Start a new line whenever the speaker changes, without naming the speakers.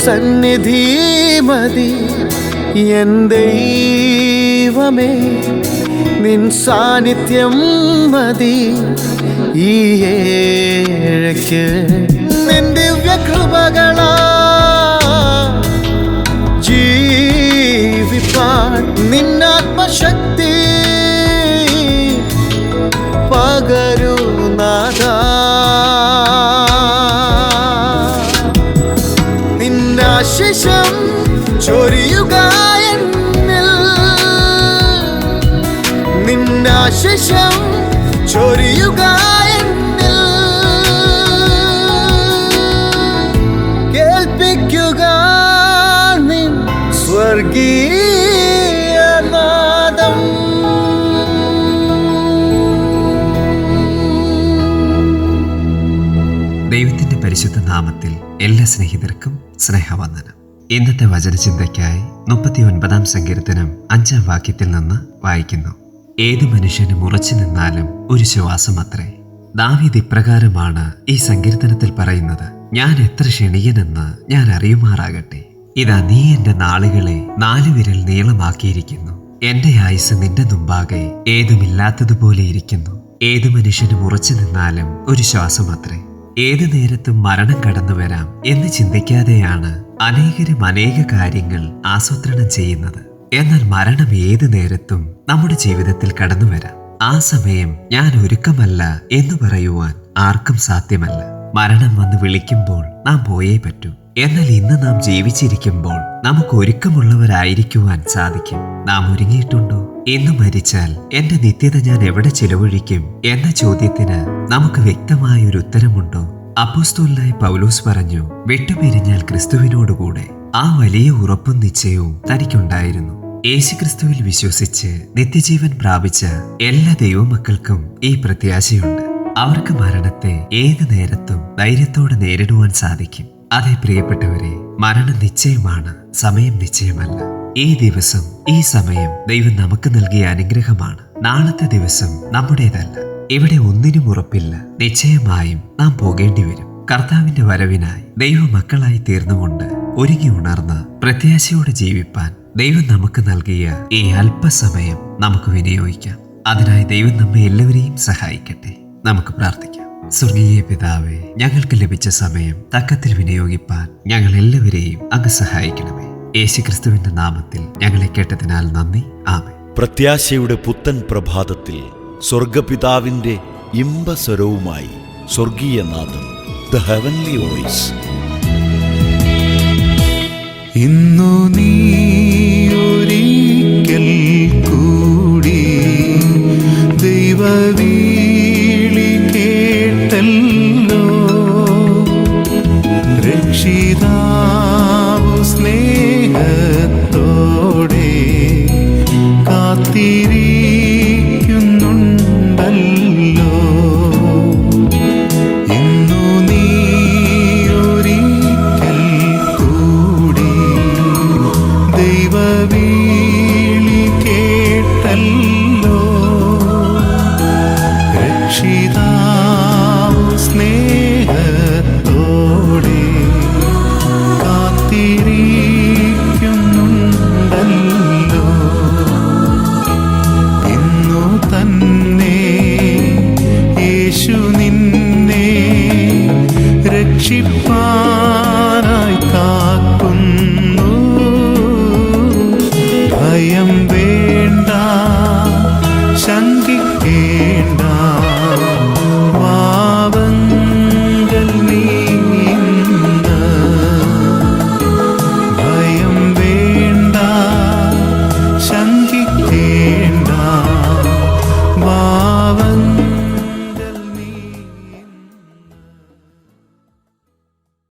സന്നിധി മതി എൻ ദൈവമേ, നിൻ സാന്നിധ്യം മതി ഈ ഏഴയ്ക്ക്. നിൻ ദിവ്യകൃപകളാ ജീവിപ്പാൻ നിന്നാത്മശക്തി പകരൂ നാഥാ. നിന്നാശിഷം ചൊരിയുക എന്നിൽ, നിന്നാശിഷം ചൊരിയുക എന്നിൽ. കേൾപ്പിക്കുക നിൻ സ്വർഗീയനാദം.
ദൈവത്തിന്റെ പരിശുദ്ധ നാമത്തിൽ എല്ലാ സ്നേഹിതർക്കും സ്നേഹവന്ദനം. ഇന്നത്തെ വചനചിന്തയ്ക്കായി 39 സങ്കീർത്തനം 5 വാക്യത്തിൽ നിന്ന് വായിക്കുന്നു. ഏതു മനുഷ്യനും ഉറച്ചു നിന്നാലും ഒരു ശ്വാസമത്രേ. ദാവീദ് ഇപ്രകാരമാണ് ഈ സങ്കീർത്തനത്തിൽ പറയുന്നത്: ഞാൻ എത്ര ക്ഷണികനെന്ന് ഞാൻ അറിയുമാറാകട്ടെ. ഇതാ നീ എന്റെ നാളുകളെ 4 വിരൽ നീളമാക്കിയിരിക്കുന്നു. എന്റെ ആയുസ് നിന്റെ മുമ്പാകെ ഏതുമില്ലാത്തതുപോലെ ഇരിക്കുന്നു. ഏതു മനുഷ്യനും ഉറച്ചു നിന്നാലും ഒരു ശ്വാസമത്രേ. ഏതു നേരത്തും മരണം കടന്നു വരാം എന്ന് ചിന്തിക്കാതെയാണ് അനേകരും അനേക കാര്യങ്ങൾ ആസൂത്രണം ചെയ്യുന്നത്. എന്നാൽ മരണം ഏതു നേരത്തും നമ്മുടെ ജീവിതത്തിൽ കടന്നു വരാം. ആ സമയം ഞാൻ ഒരുക്കമല്ല എന്ന് പറയുവാൻ ആർക്കും സാധ്യമല്ല. മരണം വന്ന് വിളിക്കുമ്പോൾ നാം പോയേ പറ്റൂ. എന്നാൽ ഇന്ന് നാം ജീവിച്ചിരിക്കുമ്പോൾ നമുക്ക് ഒരുക്കമുള്ളവരായിരിക്കുവാൻ സാധിക്കും. നാം ഒരുങ്ങിയിട്ടുണ്ടോ? ഇന്ന് മരിച്ചാൽ എന്റെ നിത്യത ഞാൻ എവിടെ ചിലവഴിക്കും എന്ന ചോദ്യത്തിന് നമുക്ക് വ്യക്തമായ ഒരു ഉത്തരമുണ്ടോ? അപ്പോസ്തലനായ പൗലോസ് പറഞ്ഞു, വിട്ടുപിരിഞ്ഞാൽ ക്രിസ്തുവിനോടുകൂടെ. ആ വലിയ ഉറപ്പും നിശ്ചയവും തനിക്കുണ്ടായിരുന്നു. യേശുക്രിസ്തുവിൽ വിശ്വസിച്ച് നിത്യജീവൻ പ്രാപിച്ച എല്ലാ ദൈവമക്കൾക്കും ഈ പ്രത്യാശയുണ്ട്. അവർക്ക് മരണത്തെ ഏത് നേരത്തും ധൈര്യത്തോടെ നേരിടുവാൻ സാധിക്കും. അതേ പ്രിയപ്പെട്ടവരെ, മരണം നിശ്ചയമാണ്, സമയം നിശ്ചയമല്ല. ഈ ദിവസം, ഈ സമയം ദൈവം നമുക്ക് നൽകിയ അനുഗ്രഹമാണ്. നാളത്തെ ദിവസം നമ്മുടേതല്ല. ഇവിടെ ഒന്നിനും ഉറപ്പില്ല. നിശ്ചയമായും നാം പോകേണ്ടി വരും. കർത്താവിന്റെ വരവിനായി ദൈവമക്കളായി തീർന്നുകൊണ്ട് ഒരുങ്ങി ഉണർന്ന് പ്രത്യാശയോടെ ജീവിപ്പാൻ ദൈവം നമുക്ക് നൽകിയ ഈ അല്പസമയം നമുക്ക് വിനിയോഗിക്കാം. അതിനായി ദൈവം നമ്മെ എല്ലാവരെയും സഹായിക്കട്ടെ. നമുക്ക് പ്രാർത്ഥിക്കാം. സ്വർഗീയ പിതാവേ, ഞങ്ങൾക്ക് ലഭിച്ച സമയം തക്കത്തിൽ വിനിയോഗിപ്പാൻ ഞങ്ങൾ എല്ലാവരെയും അങ്ങ് സഹായിക്കണമേ. യേശുക്രിസ്തുവിന്റെ നാമത്തിൽ ഞങ്ങളെ കേട്ടതിനാൽ നന്ദി. ആമേൻ.
പ്രത്യാശയുടെ പുത്തൻ പ്രഭാതത്തിൽ സ്വർഗപിതാവിന്റെ ഇമ്പസ്വരവുമായി സ്വർഗീയനാദം, ദ ഹെവൻലി വോയിസ്.
ഇന്നു നീ ഒരിക്കൽ കൂടി ദൈവവിളി കേട്ടല്ലോ. രക്ഷിതാവു സ്നേഹത്തോടെ കാത്തിരിക്കുന്നുണ്ടല്ലോ. ഇന്നു നീ ഒരിക്കൽ കൂടി ദൈവവിളി കേട്ടല്ലോ. രക്ഷിതാവു സ്നേഹത്തോടെ കാത്തിരിക്കുന്നുണ്ടല്ലോ. ഇന്നു തന്നെ യേശു നിന്നെ രക്ഷിപ്പാനായി കാക്കുന്നു. ഭയം